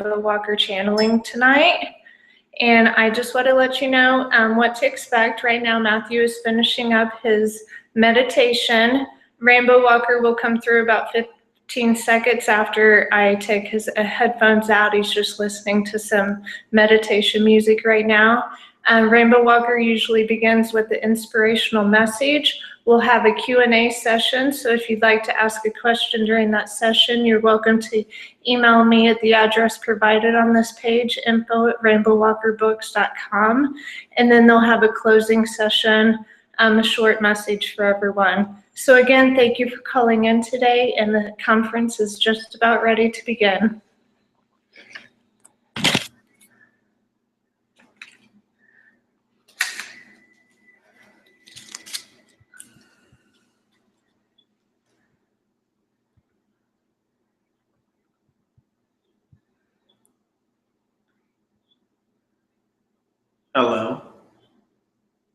Rainbow Walker channeling tonight. And I just want to let you know what to expect. Right now, Matthew is finishing up his meditation. Rainbow Walker will come through about 15 seconds after I take his headphones out. He's just listening to some meditation music right now. Rainbow Walker usually begins with the inspirational message. We'll have a Q&A session, so if you'd like to ask a question during that session, you're welcome to email me at the address provided on this page, info@rainbowwalkerbooks.com, and then they'll have a closing session, a short message for everyone. So again, thank you for calling in today, and the conference is just about ready to begin. Hello.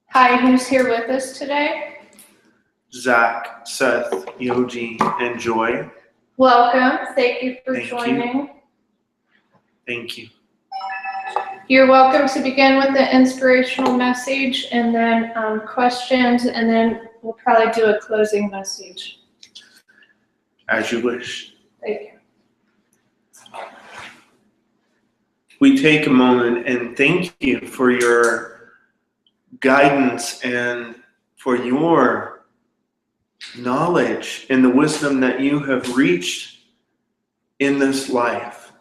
Hi, who's here with us today? Zach, Seth, Yogi, and Joy. Welcome. Thank you for joining. Thank you. You're welcome to begin with the inspirational message and then questions, and then we'll probably do a closing message. As you wish. Thank you. We take a moment and thank you for your guidance and for your knowledge and the wisdom that you have reached in this life,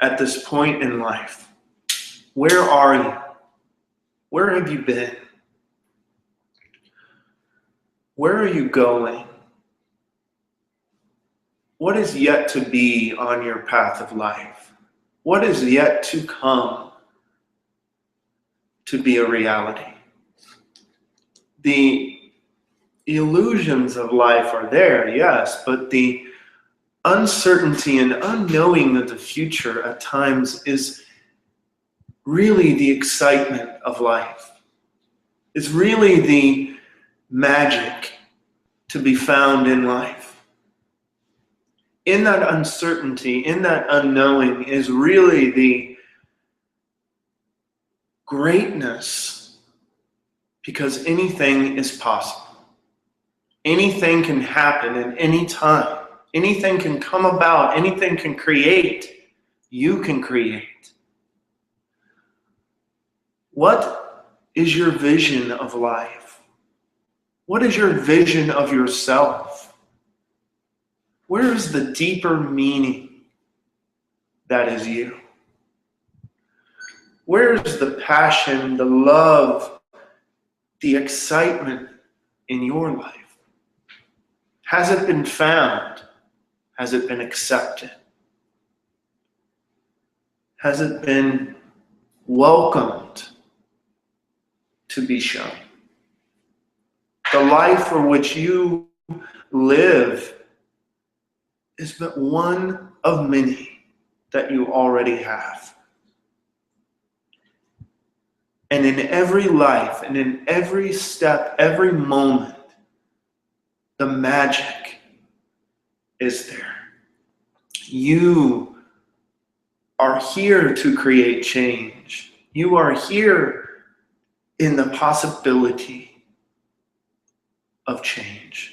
at this point in life. Where are you? Where have you been? Where are you going? What is yet to be on your path of life? What is yet to come to be a reality? The illusions of life are there, yes, but the uncertainty and unknowing of the future at times is really the excitement of life. It's really the magic to be found in life. In that uncertainty, in that unknowing is really the greatness, because anything is possible. Anything can happen at any time. Anything can come about. Anything can create. You can create. What is your vision of life? What is your vision of yourself? Where is the deeper meaning that is you? Where is the passion, the love, the excitement in your life? Has it been found? Has it been accepted? Has it been welcomed to be shown? The life for which you live is but one of many that you already have. And in every life and in every step, every moment, the magic is there. You are here to create change. You are here in the possibility of change.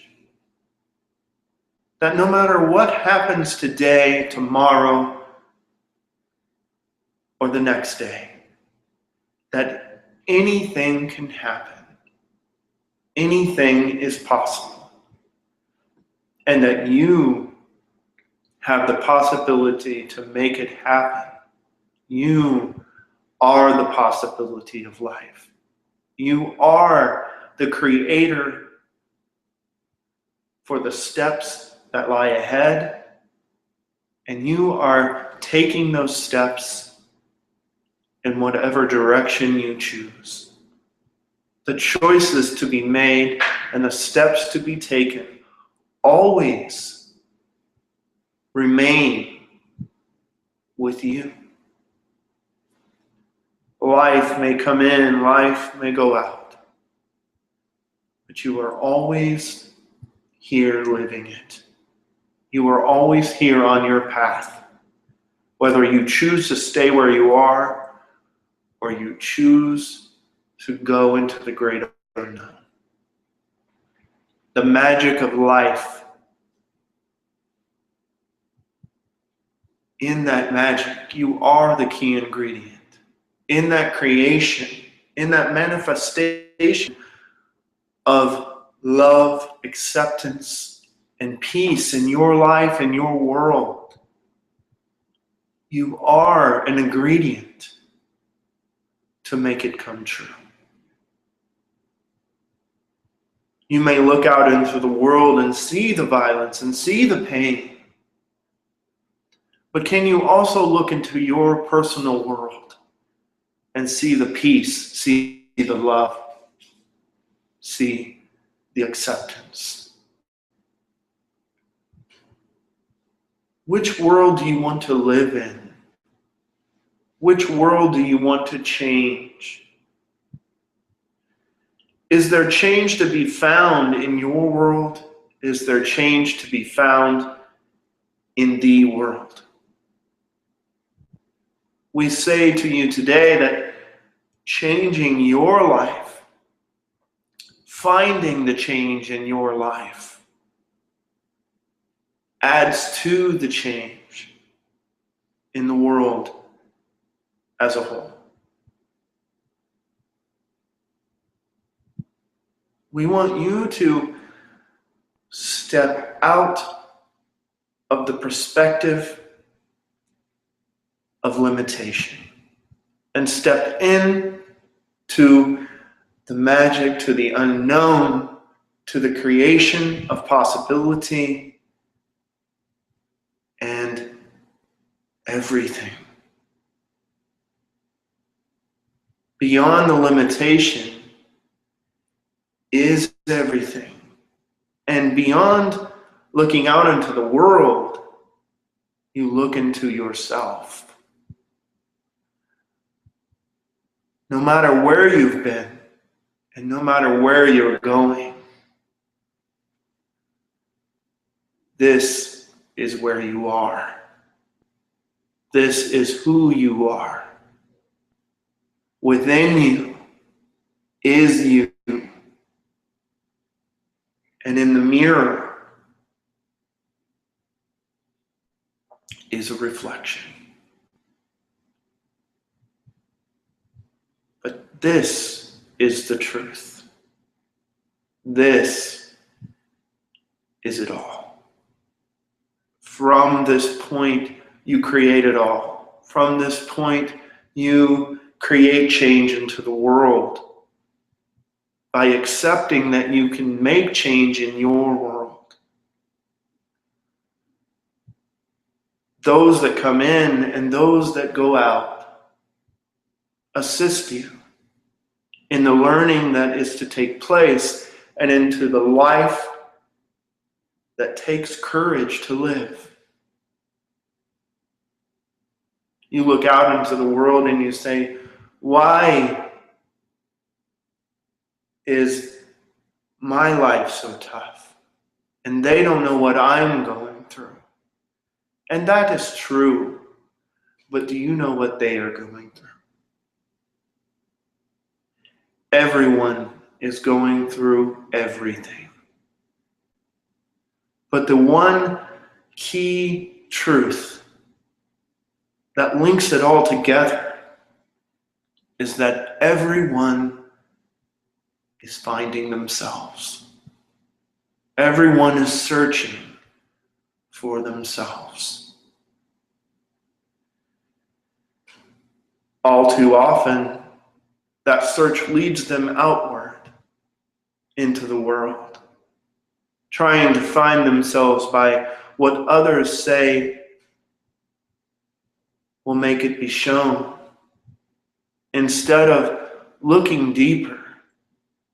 That no matter what happens today, tomorrow, or the next day, that anything can happen. Anything is possible. And that you have the possibility to make it happen. You are the possibility of life. You are the creator for the steps that lie ahead, and you are taking those steps in whatever direction you choose. The choices to be made and the steps to be taken always remain with you. Life may come in, life may go out, but you are always here living it. You are always here on your path. whether you choose to stay where you are or you choose to go into the great unknown. The magic of life. In that magic, you are the key ingredient. In that creation, in that manifestation of love, acceptance, and peace in your life and your world, you are an ingredient to make it come true. You may look out into the world and see the violence and see the pain. But can you also look into your personal world and see the peace, see the love, see the acceptance? Which world do you want to live in? Which world do you want to change? Is there change to be found in your world? Is there change to be found in the world? We say to you today that changing your life, finding the change in your life, adds to the change in the world as a whole. We want you to step out of the perspective of limitation and step in to the magic, to the unknown, to the creation of possibility and everything. Beyond the limitation is everything. And beyond looking out into the world, you look into yourself. No matter where you've been, and no matter where you're going, this is where you are. This is who you are. Within you is you. And in the mirror is a reflection. But this is the truth. This is it all. From this point, you create it all. From this point, you create change into the world by accepting that you can make change in your world. Those that come in and those that go out assist you in the learning that is to take place and into the life that takes courage to live. You look out into the world and you say, why is my life so tough? And they don't know what I'm going through. And that is true. But do you know what they are going through? Everyone is going through everything. But the one key truth that links it all together is that everyone is finding themselves. Everyone is searching for themselves. All too often, that search leads them outward into the world, trying to find themselves by what others say will make it be shown, instead of looking deeper,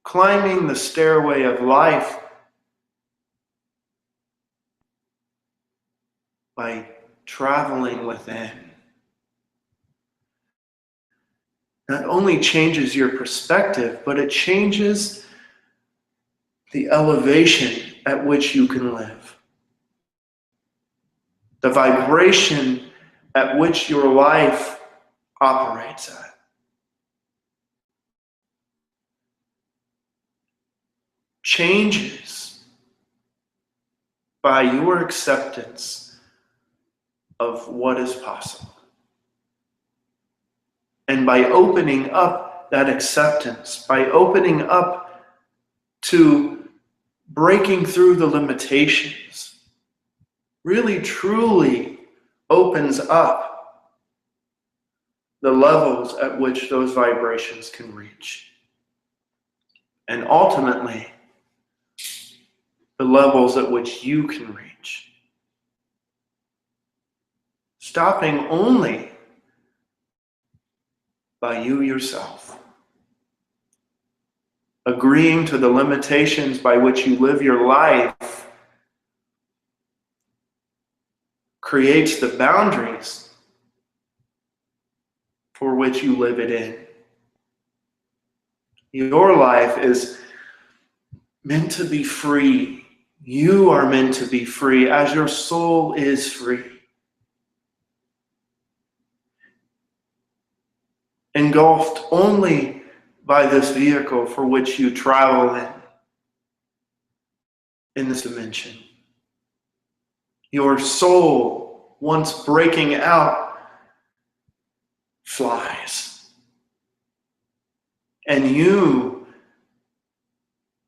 climbing the stairway of life by traveling within. Not only changes your perspective, but it changes the elevation at which you can live. The vibration at which your life operates at. Changes by your acceptance of what is possible. And by opening up that acceptance, by opening up to breaking through the limitations, really truly opens up the levels at which those vibrations can reach. And ultimately, the levels at which you can reach. Stopping only by you yourself. Agreeing to the limitations by which you live your life creates the boundaries for which you live it in. Your life is meant to be free. You are meant to be free as your soul is free. Engulfed only by this vehicle for which you travel in this dimension. Your soul, once breaking out, flies. And you,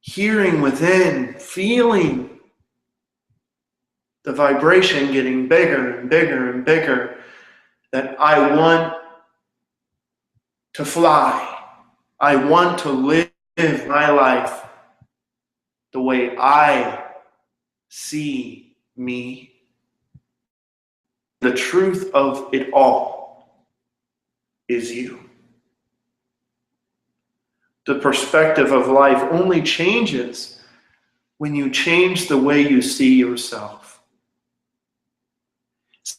hearing within, feeling the vibration getting bigger and bigger and bigger, that I want to fly. I want to live my life the way I see me. The truth of it all is you. The perspective of life only changes when you change the way you see yourself.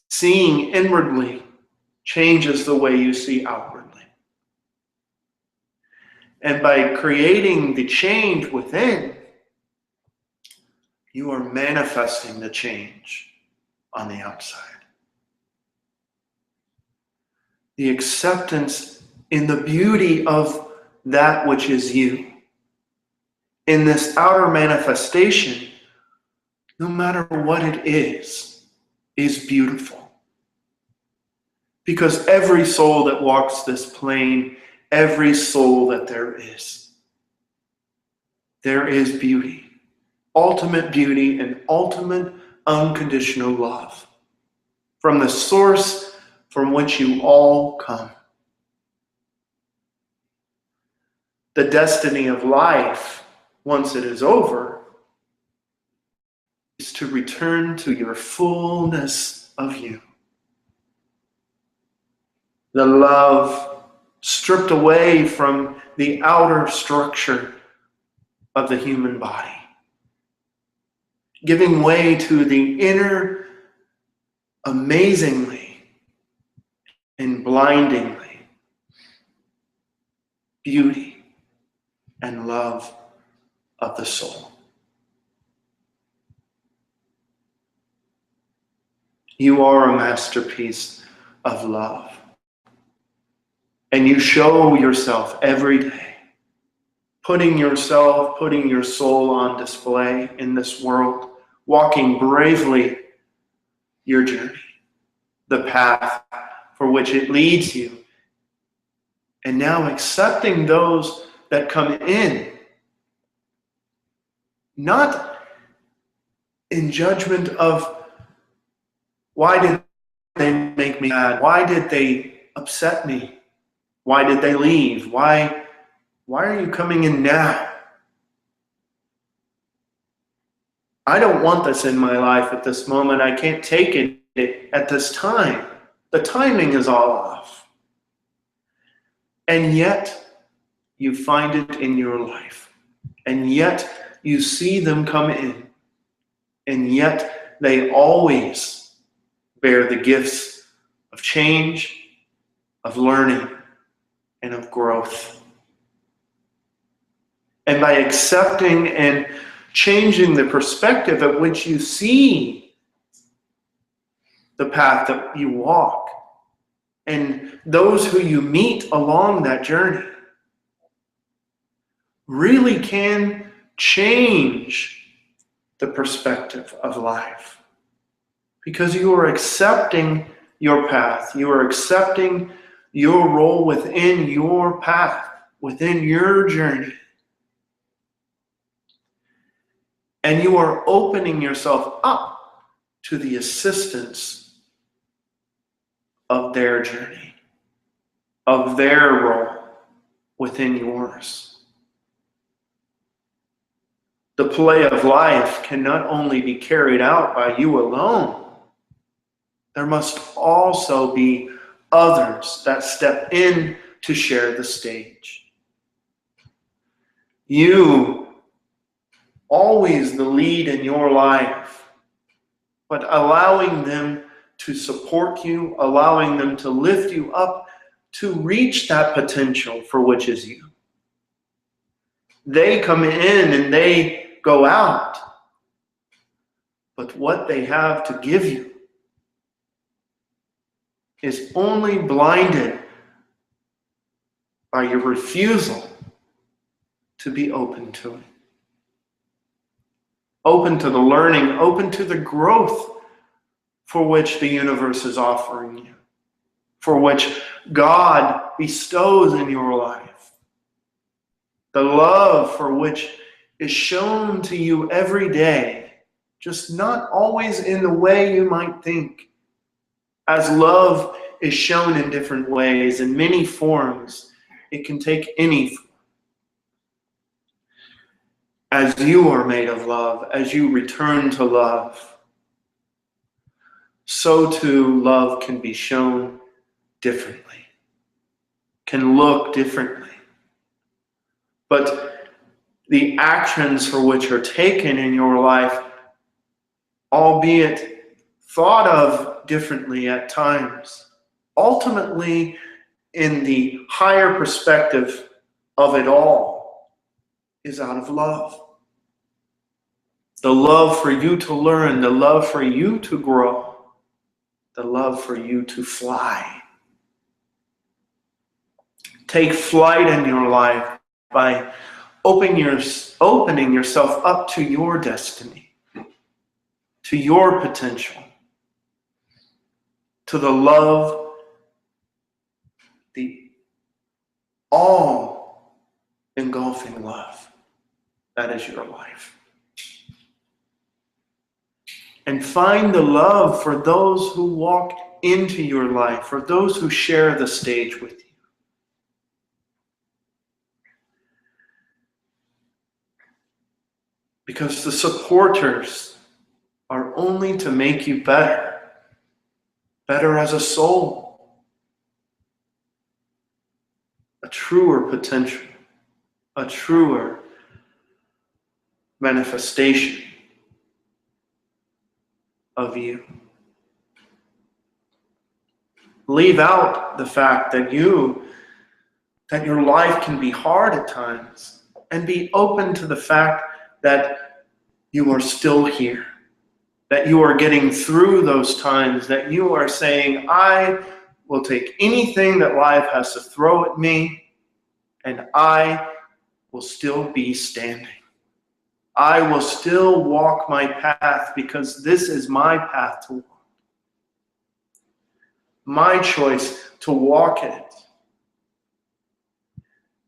Seeing inwardly changes the way you see outwardly. And by creating the change within, you are manifesting the change on the outside. The acceptance in the beauty of that which is you. In this outer manifestation, no matter what it is beautiful. Because every soul that walks this plane, every soul that there is beauty, ultimate beauty and ultimate unconditional love from the source from which you all come. The destiny of life, once it is over, is to return to your fullness of you. The love stripped away from the outer structure of the human body, giving way to the inner, amazingly and blindingly beauty and love of the soul. You are a masterpiece of love. And you show yourself every day, putting your soul on display in this world, walking bravely your journey, the path for which it leads you, and now accepting those that come in, not in judgment of why did they make me mad, why did they upset me, why did they leave, why are you coming in now? I don't want this in my life at this moment. I can't take it at this time. The timing is all off. And yet, you find it in your life. And yet, you see them come in. And yet, they always bear the gifts of change, of learning, and of growth. And by accepting and changing the perspective at which you see the path that you walk, and those who you meet along that journey really can change the perspective of life. Because you are accepting your path. You are accepting your role within your path, within your journey. And you are opening yourself up to the assistance of their journey, of their role within yours. The play of life can not only be carried out by you alone, there must also be others that step in to share the stage. You, always the lead in your life, but allowing them to support you, allowing them to lift you up to reach that potential for which is you. They come in and they go out, but what they have to give you is only blinded by your refusal to be open to it. Open to the learning, open to the growth for which the universe is offering you, for which God bestows in your life. The love for which is shown to you every day, just not always in the way you might think. As love is shown in different ways, in many forms, it can take any form. As you are made of love, as you return to love, so too love can be shown differently, can look differently. But the actions for which are taken in your life, albeit thought of differently at times, ultimately in the higher perspective of it all, is out of love. The love for you to learn, the love for you to grow, the love for you to fly. Take flight in your life by opening yourself up to your destiny, to your potential, to the love, the all-engulfing love that is your life. And find the love for those who walk into your life, for those who share the stage with you. Because the supporters are only to make you better, better as a soul, a truer potential, a truer manifestation of you. Leave out the fact that your life can be hard at times, and be open to the fact that you are still here, that you are getting through those times, that you are saying, I will take anything that life has to throw at me, and I will still be standing. I will still walk my path, because this is my path to walk. My choice to walk it.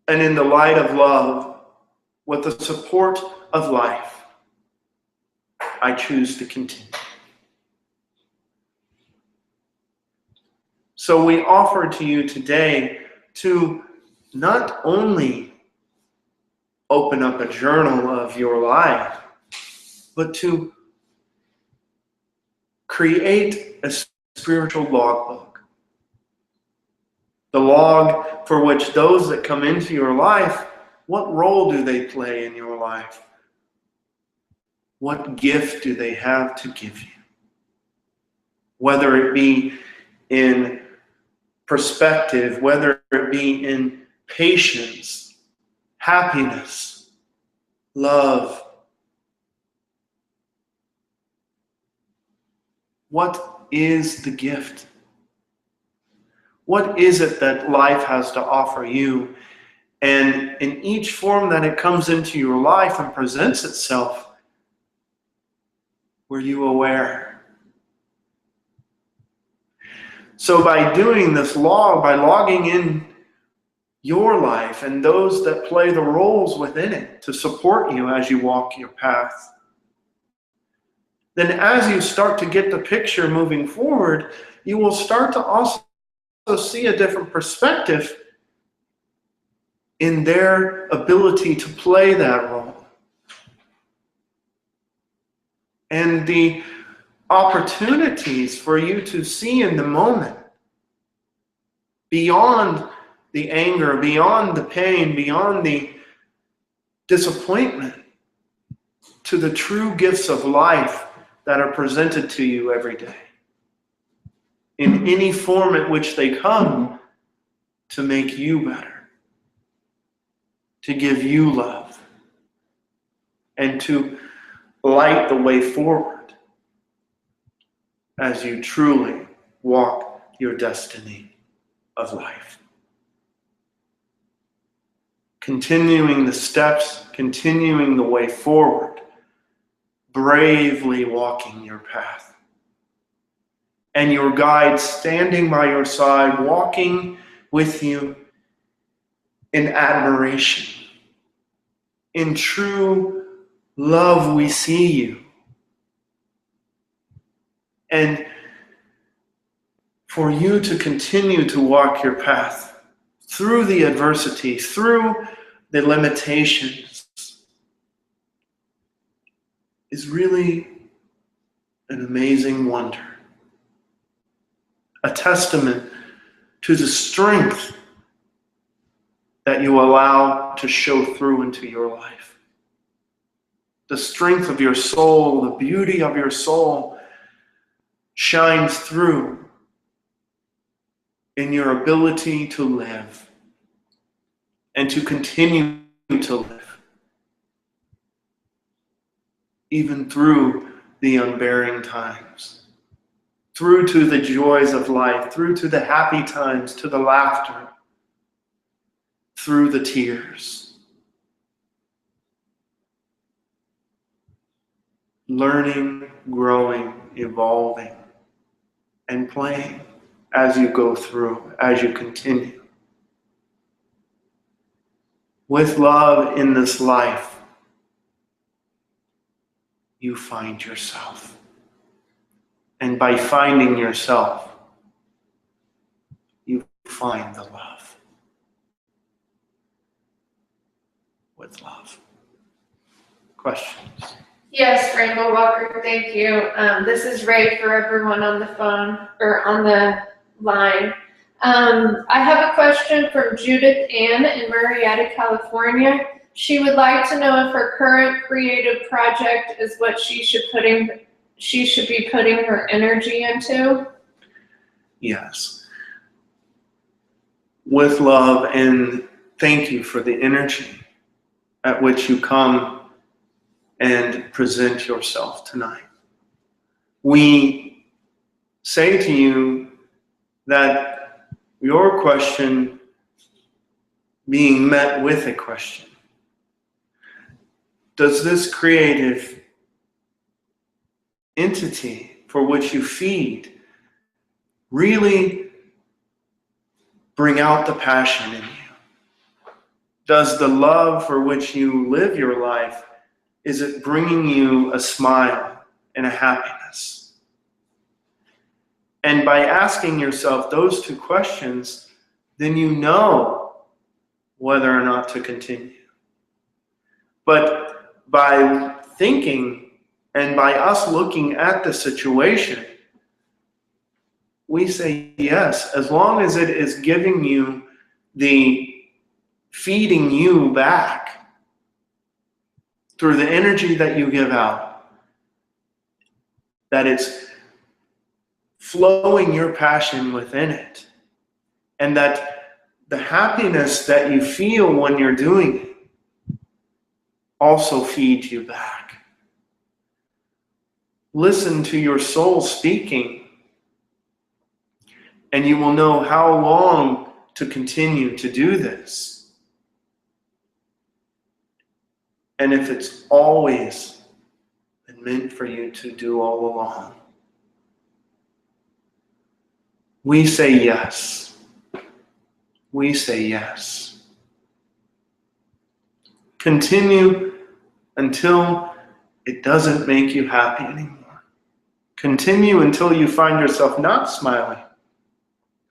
And in the light of love, with the support of life, I choose to continue. So we offer to you today to not only open up a journal of your life, but to create a spiritual logbook. The log for which those that come into your life, what role do they play in your life? What gift do they have to give you? Whether it be in perspective, whether it be in patience, happiness, love. What is the gift? What is it that life has to offer you? And in each form that it comes into your life and presents itself, were you aware? So by doing this log, by logging in your life and those that play the roles within it to support you as you walk your path, then as you start to get the picture moving forward, you will start to also see a different perspective in their ability to play that role. And the opportunities for you to see in the moment, beyond the anger, beyond the pain, beyond the disappointment, to the true gifts of life that are presented to you every day, in any form at which they come, to make you better, to give you love, and to light the way forward as you truly walk your destiny of life. Continuing the steps, continuing the way forward, bravely walking your path. And your guide standing by your side, walking with you in admiration. In true love, we see you. And for you to continue to walk your path through the adversity, through the limitations, is really an amazing wonder. A testament to the strength that you allow to show through into your life. The strength of your soul, the beauty of your soul shines through in your ability to live and to continue to live, even through the unbearing times, through to the joys of life, through to the happy times, to the laughter, through the tears. Learning, growing, evolving, and playing as you go through, as you continue. With love in this life, you find yourself. And by finding yourself, you find the love. With love. Questions? Yes, Rainbow Walker, thank you. This is Ray for everyone on the phone or on the line. I have a question from Judith Ann in Murrieta, California. She would like to know if her current creative project is what she should be putting her energy into. Yes. With love, and thank you for the energy at which you come and present yourself tonight. We say to you that your question being met with a question. Does this creative entity for which you feed really bring out the passion in you? Does the love for which you live your life, is it bringing you a smile and a happiness? And by asking yourself those two questions, then you know whether or not to continue. But by thinking and by us looking at the situation, we say yes, as long as it is giving you feeding you back through the energy that you give out, that it's flowing your passion within it, and that the happiness that you feel when you're doing it also feeds you back. Listen to your soul speaking And you will know how long to continue to do this. And if it's always been meant for you to do all along. We say yes. We say yes. Continue until it doesn't make you happy anymore. Continue until you find yourself not smiling,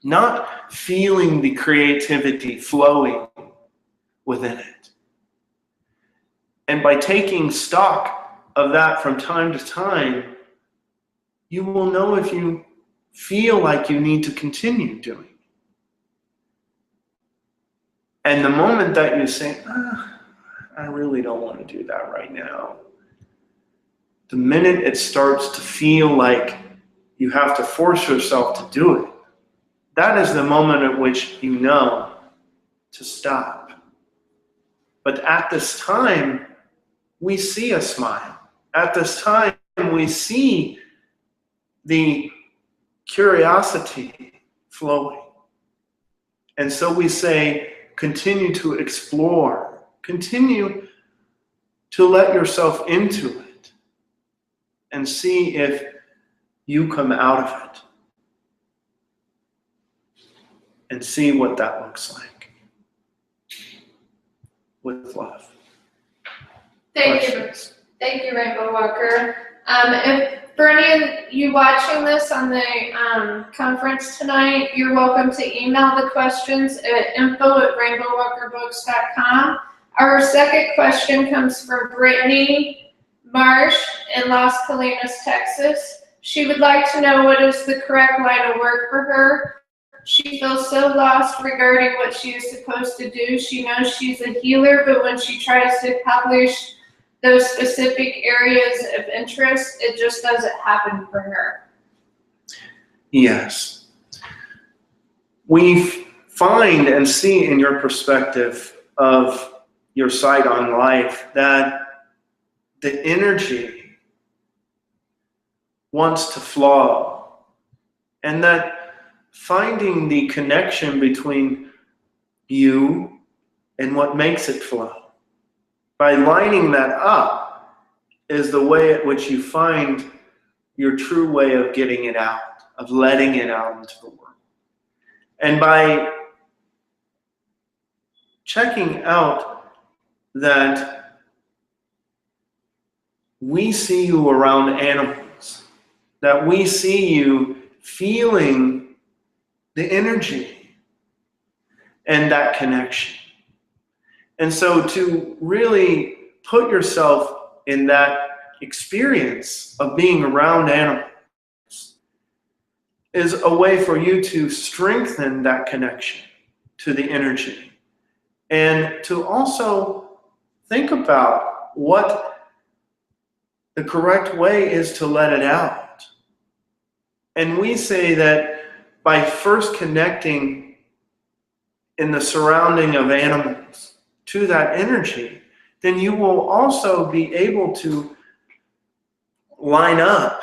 not feeling the creativity flowing within it. And by taking stock of that from time to time, you will know if you feel like you need to continue doing it. And the moment that you say, I really don't want to do that right now, the minute it starts to feel like you have to force yourself to do it, that is the moment at which you know to stop. But at this time, we see a smile. At this time, we see the curiosity flowing. And so we say, continue to explore. Continue to let yourself into it and see if you come out of it. And see what that looks like. With love. Thank you, Rainbow Walker. If for any of you watching this on the conference tonight, you're welcome to email the questions at info@rainbowwalkerbooks.com. Our second question comes from Brittany Marsh in Las Colinas, Texas. She would like to know what is the correct line of work for her. She feels so lost regarding what she is supposed to do. She knows she's a healer, but when she tries to publish those specific areas of interest, it just doesn't happen for her. Yes. We find and see in your perspective of your sight on life that the energy wants to flow, and that finding the connection between you and what makes it flow, by lining that up, is the way at which you find your true way of getting it out, of letting it out into the world. And by checking out that we see you around animals, that we see you feeling the energy and that connection. And so to really put yourself in that experience of being around animals is a way for you to strengthen that connection to the energy, and to also think about what the correct way is to let it out. And we say that by first connecting in the surrounding of animals to that energy, then you will also be able to line up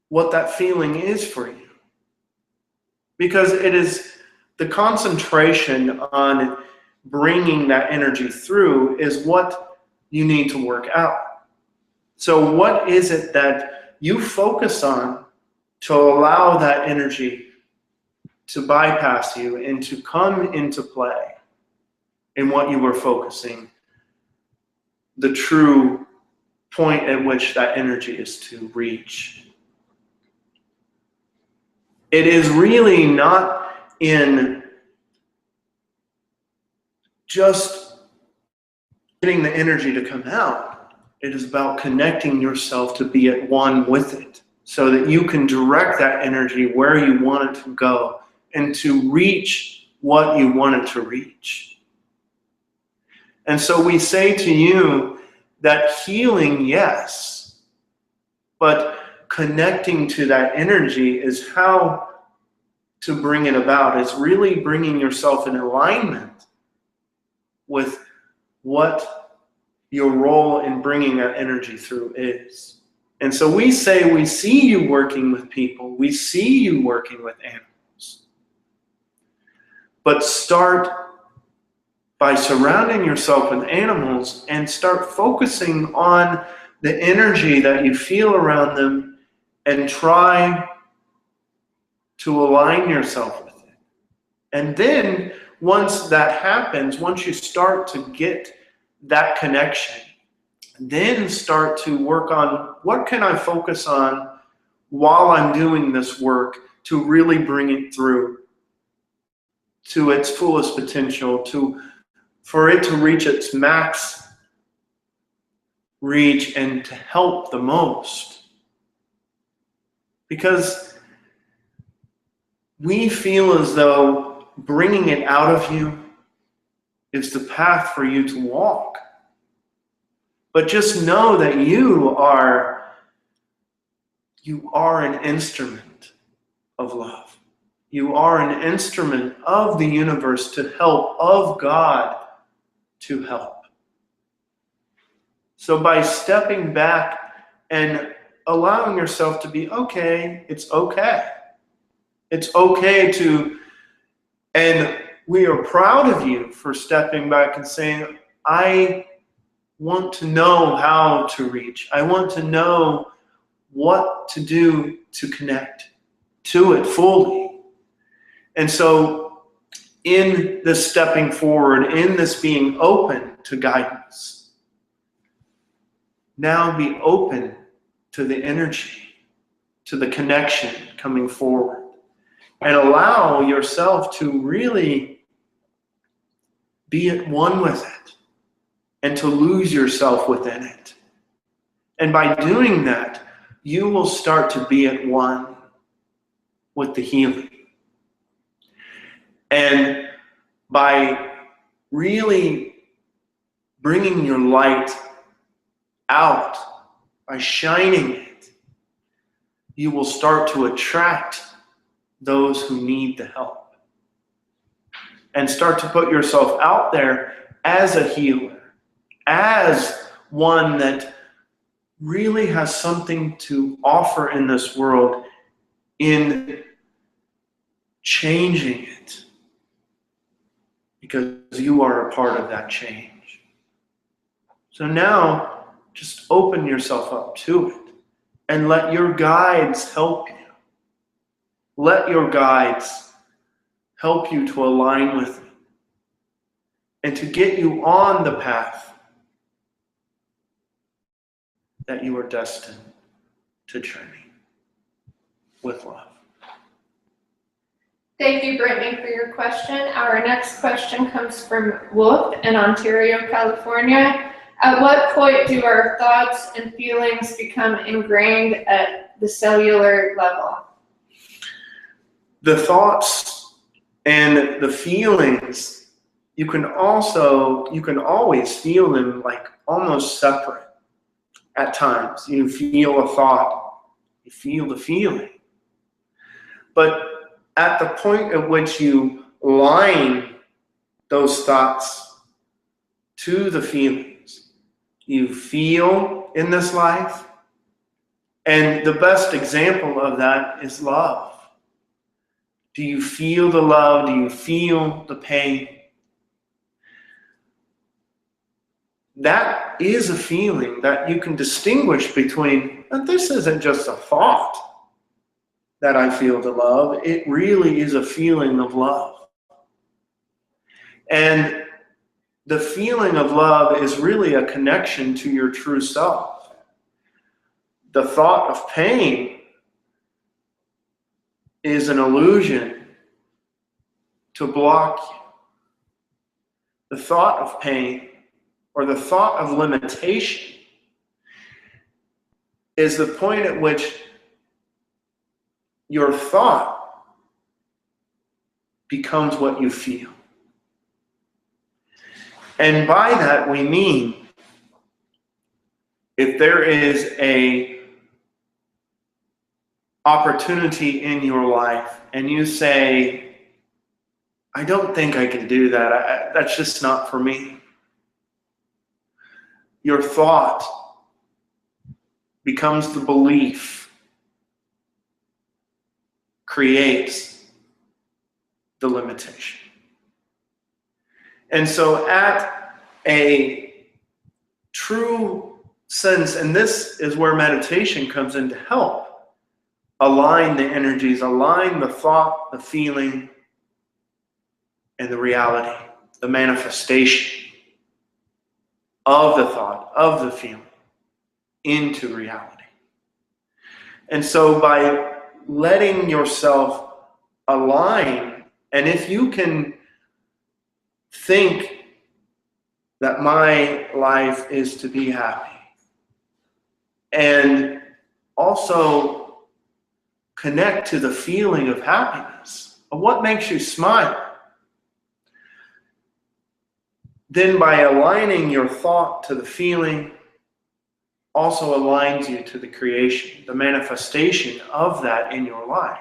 what that feeling is for you. Because it is the concentration on bringing that energy through is what you need to work out. So what is it that you focus on to allow that energy to bypass you and to come into play in what you were focusing, the true point at which that energy is to reach? It is really not in just getting the energy to come out. It is about connecting yourself to be at one with it, so that you can direct that energy where you want it to go and to reach what you want it to reach. And so we say to you that healing, yes, but connecting to that energy is how to bring it about. It's really bringing yourself in alignment with what your role in bringing that energy through is. And so we say we see you working with people, we see you working with animals, But start by surrounding yourself with animals and start focusing on the energy that you feel around them and try to align yourself with it. And then once that happens, once you start to get that connection, then start to work on what can I focus on while I'm doing this work to really bring it through to its fullest potential, for it to reach its max reach and to help the most. Because we feel as though bringing it out of you is the path for you to walk. But just know that you are an instrument of love. You are an instrument of the universe to help, of God to help. So by stepping back and allowing yourself to be okay, it's okay. It's okay to, and we are proud of you for stepping back and saying, I want to know how to reach. I want to know what to do to connect to it fully. And so in this stepping forward, in this being open to guidance, now be open to the energy, to the connection coming forward, and allow yourself to really be at one with it and to lose yourself within it. And by doing that, you will start to be at one with the healing. And by really bringing your light out, by shining it, you will start to attract those who need the help. And start to put yourself out there as a healer, as one that really has something to offer in this world in changing it, because you are a part of that change. So now, just open yourself up to it and let your guides help you. Let your guides help you to align with it and to get you on the path that you are destined to journey with love. Thank you, Brittany, for your question. Our next question comes from Wolf in Ontario, California. At what point do our thoughts and feelings become ingrained at the cellular level? The thoughts and the feelings, you can always feel them like almost separate at times. You feel a thought, you feel the feeling. But at the point at which you line those thoughts to the feelings you feel in this life, and the best example of that is love. Do you feel the love? Do you feel the pain? That is a feeling that you can distinguish between, and this isn't just a thought that I feel the love. It really is a feeling of love. And the feeling of love is really a connection to your true self. The thought of pain is an illusion to block you. The thought of pain or the thought of limitation is the point at which your thought becomes what you feel. And by that we mean, if there is a opportunity in your life and you say, I don't think I can do that, that's just not for me. Your thought becomes the belief, creates the limitation. And so at a true sense, and this is where meditation comes in to help align the energies, align the thought, the feeling, and the reality, the manifestation of the thought, of the feeling into reality. And so by letting yourself align, and if you can think that my life is to be happy, and also connect to the feeling of happiness, of what makes you smile, then by aligning your thought to the feeling, also aligns you to the creation, the manifestation of that in your life.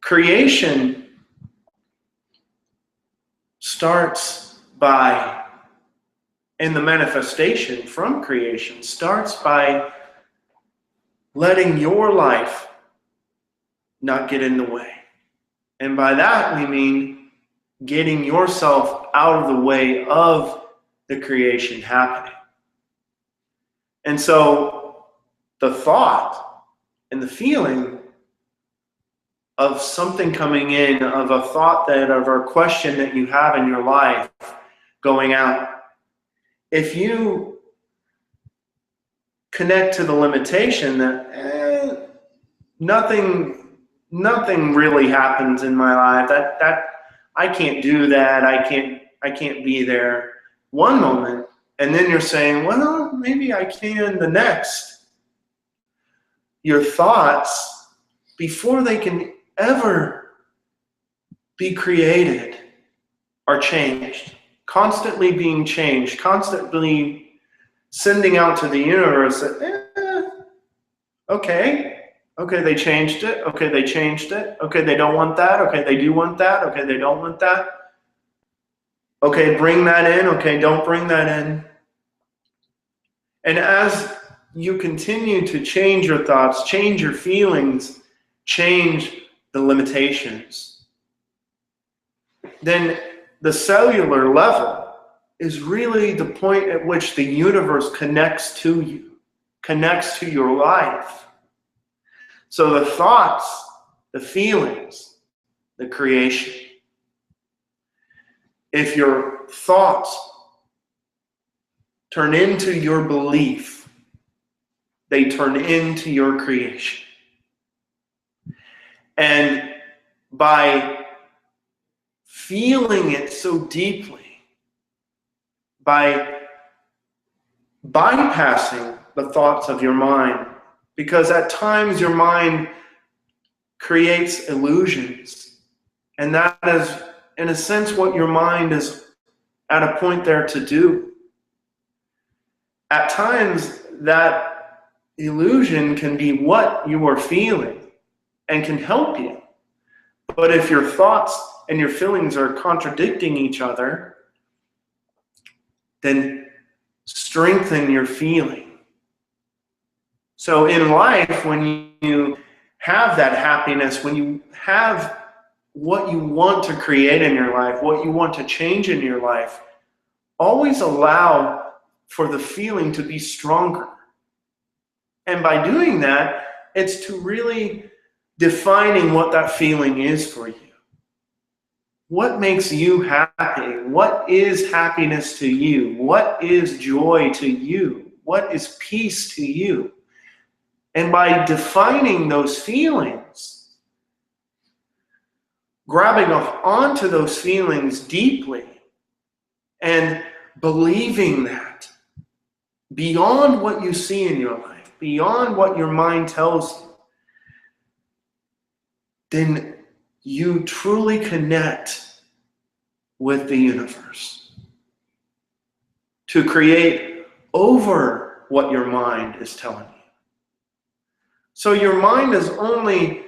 Creation starts by, and the manifestation from creation starts by letting your life not get in the way. And by that we mean getting yourself out of the way of the creation happening. And so the thought and the feeling of something coming in, of a thought that, of a question that you have in your life going out, if you connect to the limitation that nothing really happens in my life, that I can't do that, I can't be there one moment, and then you're saying, well, maybe I can the next. Your thoughts, before they can ever be created, are changed, constantly being changed, constantly sending out to the universe that, okay, they changed it, okay, they changed it, okay, they don't want that, okay, they do want that, okay, they don't want that, okay, bring that in, okay, don't bring that in. And as you continue to change your thoughts, change your feelings, change the limitations, then the cellular level is really the point at which the universe connects to you, connects to your life. So the thoughts, the feelings, the creation. If your thoughts turn into your belief, they turn into your creation. And by feeling it so deeply, by bypassing the thoughts of your mind, because at times your mind creates illusions, and that is, in a sense, what your mind is at a point there to do. At times, that illusion can be what you are feeling and can help you. But if your thoughts and your feelings are contradicting each other, then strengthen your feeling. So in life, when you have that happiness, when you have what you want to create in your life, what you want to change in your life, always allow for the feeling to be stronger. And by doing that, it's to really defining what that feeling is for you. What makes you happy? What is happiness to you? What is joy to you? What is peace to you? And by defining those feelings, grabbing onto those feelings deeply and believing that beyond what you see in your life, beyond what your mind tells you, then you truly connect with the universe to create over what your mind is telling you. So your mind is only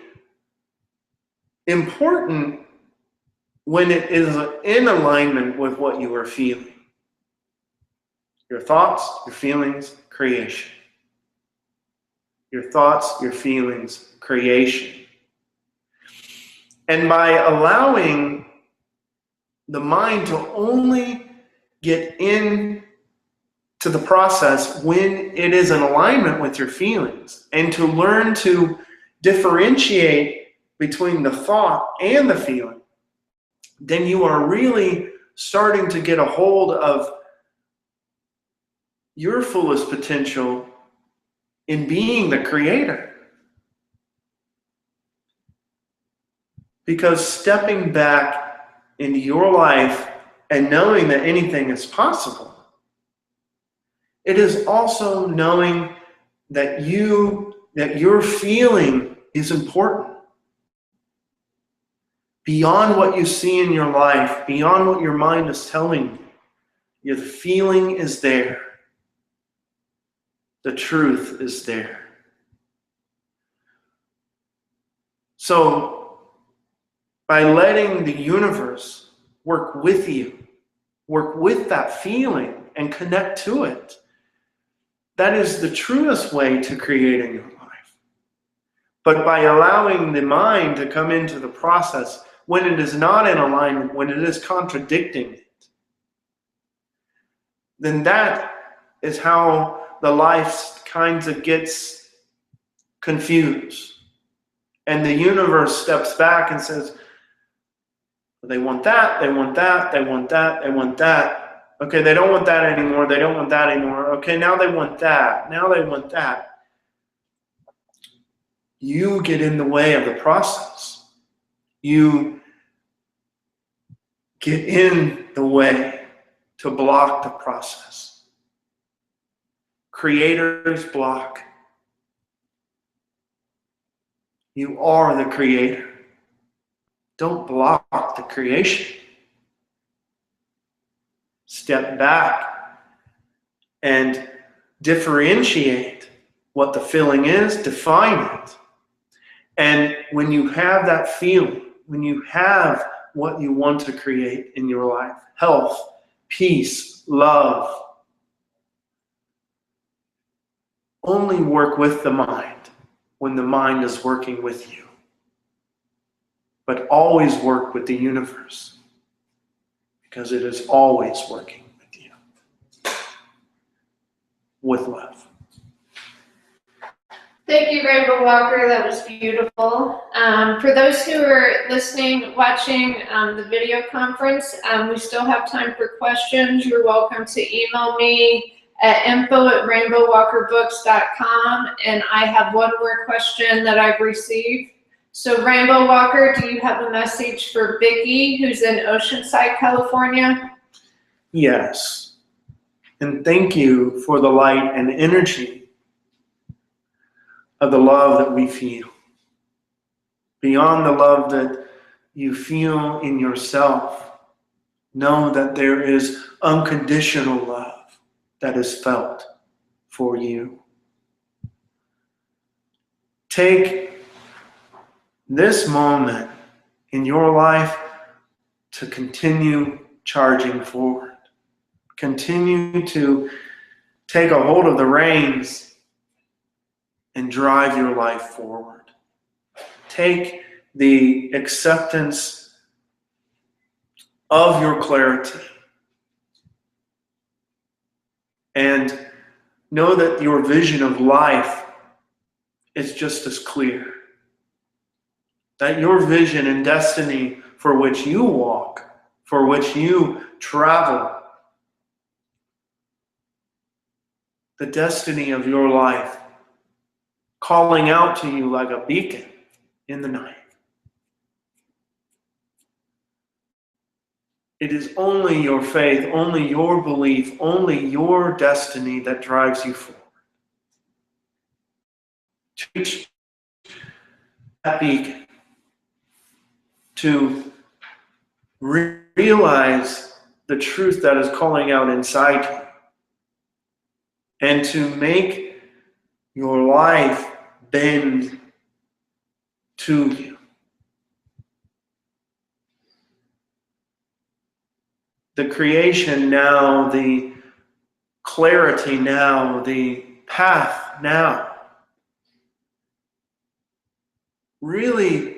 important when it is in alignment with what you are feeling. Your thoughts, your feelings, creation. Your thoughts, your feelings, creation. And by allowing the mind to only get in to the process when it is in alignment with your feelings, and to learn to differentiate between the thought and the feeling, then you are really starting to get a hold of your fullest potential in being the creator. Because stepping back into your life and knowing that anything is possible, it is also knowing that your feeling is important. Beyond what you see in your life, beyond what your mind is telling you, the feeling is there. The truth is there. So, by letting the universe work with you, work with that feeling and connect to it, that is the truest way to create in your life. But by allowing the mind to come into the process when it is not in alignment, when it is contradicting it, then that is how the life kind of gets confused. And the universe steps back and says, they want that, they want that, they want that, they want that. Okay, they don't want that anymore, they don't want that anymore. Okay, now they want that, now they want that. You get in the way of the process. You get in the way to block the process. Creators block. You are the creator. Don't block the creation. Step back and differentiate what the feeling is, define it. And when you have that feeling, when you have what you want to create in your life, health, peace, love, only work with the mind when the mind is working with you. But always work with the universe, because it is always working with you. With love. Thank you, Rainbow Walker. That was beautiful. For those who are listening, watching the video conference, we still have time for questions. You're welcome to email me at info@rainbowwalkerbooks.com. And I have one more question that I've received. So Rainbow Walker, do you have a message for Vicky, who's in Oceanside, California? Yes. And thank you for the light and energy of the love that we feel. Beyond the love that you feel in yourself, know that there is unconditional love that is felt for you. Take this moment in your life to continue charging forward. Continue to take a hold of the reins and drive your life forward. Take the acceptance of your clarity and know that your vision of life is just as clear. That your vision and destiny for which you walk, for which you travel, the destiny of your life calling out to you like a beacon in the night. It is only your faith, only your belief, only your destiny that drives you forward. To reach that beacon, to realize the truth that is calling out inside you, and to make your life bend to you. The creation now, the clarity now, the path now really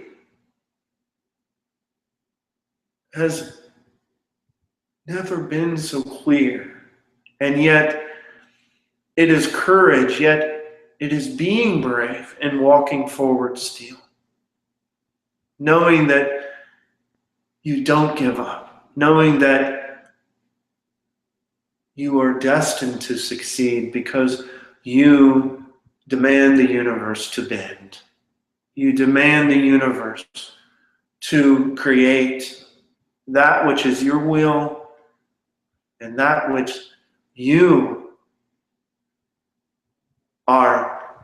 has never been so clear. And yet, it is courage, yet it is being brave and walking forward still. Knowing that you don't give up. Knowing that you are destined to succeed because you demand the universe to bend. You demand the universe to create that which is your will and that which you are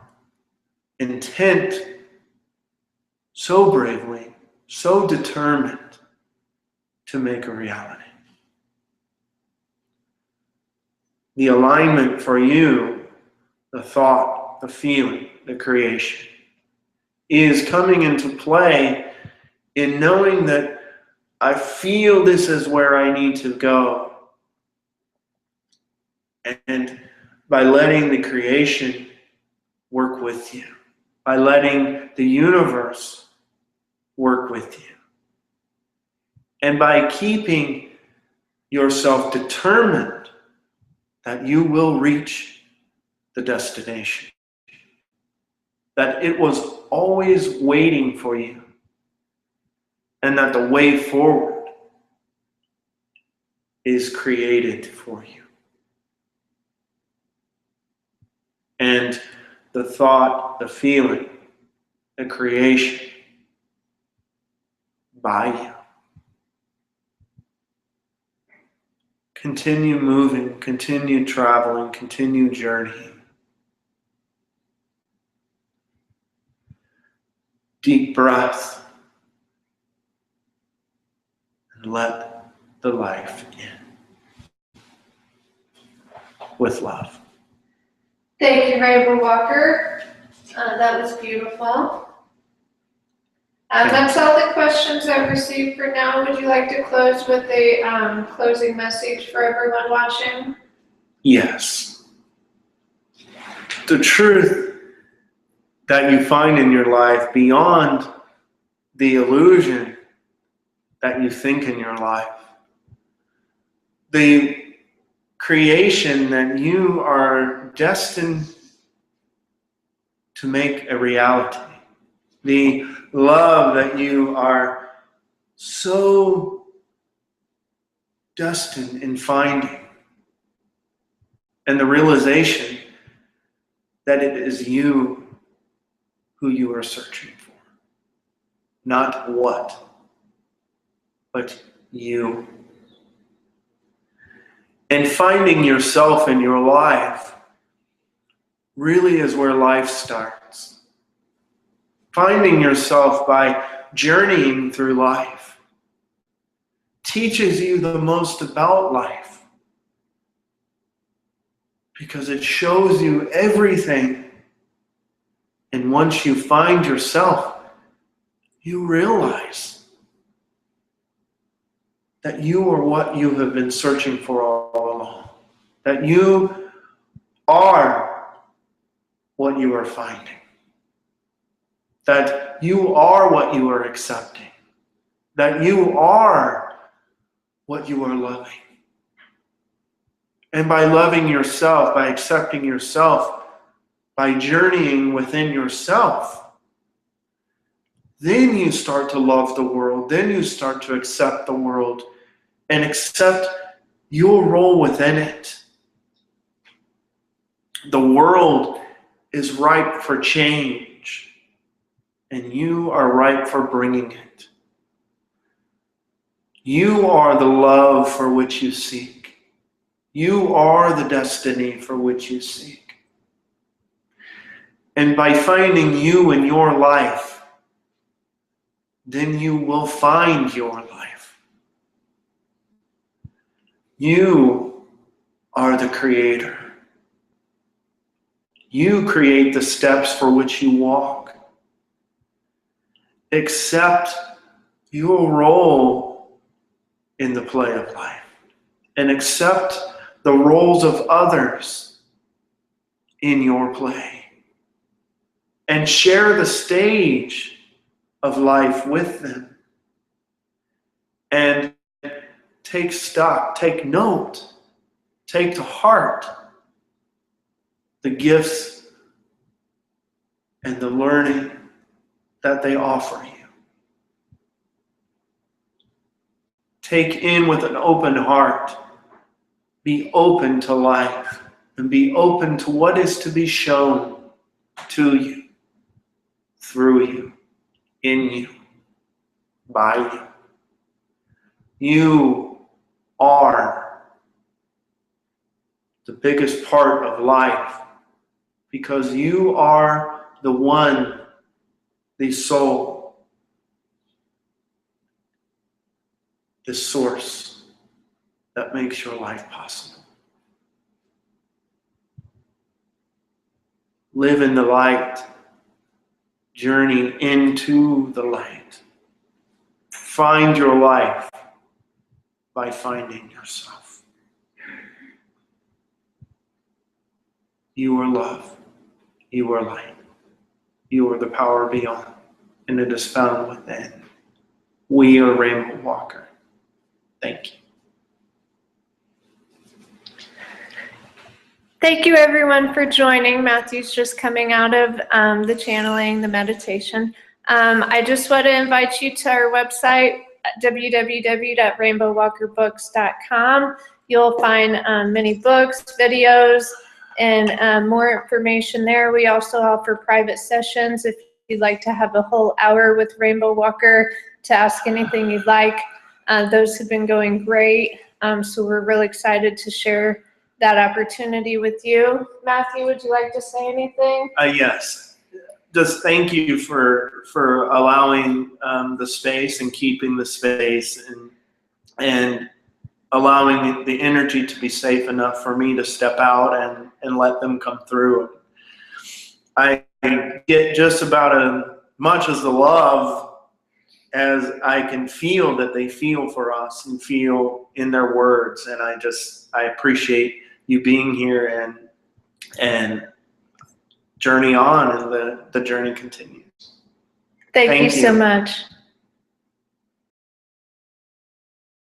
intent so bravely, so determined to make a reality. The alignment for you, the thought, the feeling, the creation, is coming into play in knowing that I feel this is where I need to go. And by letting the creation work with you, by letting the universe work with you, and by keeping yourself determined that you will reach the destination, that it was always waiting for you, and that the way forward is created for you. And the thought, the feeling, the creation by you. Continue moving, continue traveling, continue journeying. Deep breath. And let the life in. With love. Thank you, Rainbow Walker. That was beautiful. That's all the questions I've received for now. Would you like to close with a closing message for everyone watching? Yes. The truth that you find in your life beyond the illusion that you think in your life, the creation that you are destined to make a reality, the love that you are so destined in finding, and the realization that it is you who you are searching for. Not what, but you. And finding yourself in your life really is where life starts. Finding yourself by journeying through life teaches you the most about life, because it shows you everything. And once you find yourself, you realize that you are what you have been searching for all along. That you are what you are finding. That you are what you are accepting. That you are what you are loving. And by loving yourself, by accepting yourself, by journeying within yourself, then you start to love the world. Then you start to accept the world and accept your role within it. The world is ripe for change, and you are ripe for bringing it. You are the love for which you seek. You are the destiny for which you seek. And by finding you in your life, then you will find your life. You are the creator. You create the steps for which you walk. Accept your role in the play of life, and accept the roles of others in your play, and share the stage of life with them, and take stock, take note, take to heart the gifts and the learning that they offer you. Take in with an open heart. Be open to life and be open to what is to be shown to you, through you, in you, by you. You are the biggest part of life because you are the one, the soul, the source that makes your life possible. Live in the light. Journey into the light. Find your life by finding yourself. You are love. You are light. You are the power beyond, and it is found within. We are Rainbow Walker. Thank you. Thank you everyone for joining. Matthew's just coming out of the channeling, the meditation. I just want to invite you to our website, www.rainbowwalkerbooks.com. You'll find many books, videos, and more information there. We also offer private sessions if you'd like to have a whole hour with Rainbow Walker to ask anything you'd like. Those have been going great, so we're really excited to share that opportunity with you. Matthew, would you like to say anything? Yes. Just thank you for allowing the space and keeping the space and allowing the energy to be safe enough for me to step out and let them come through. I get just about as much as the love as I can feel that they feel for us and feel in their words. And I appreciate you being here and journey on, and the journey continues. Thank you so much.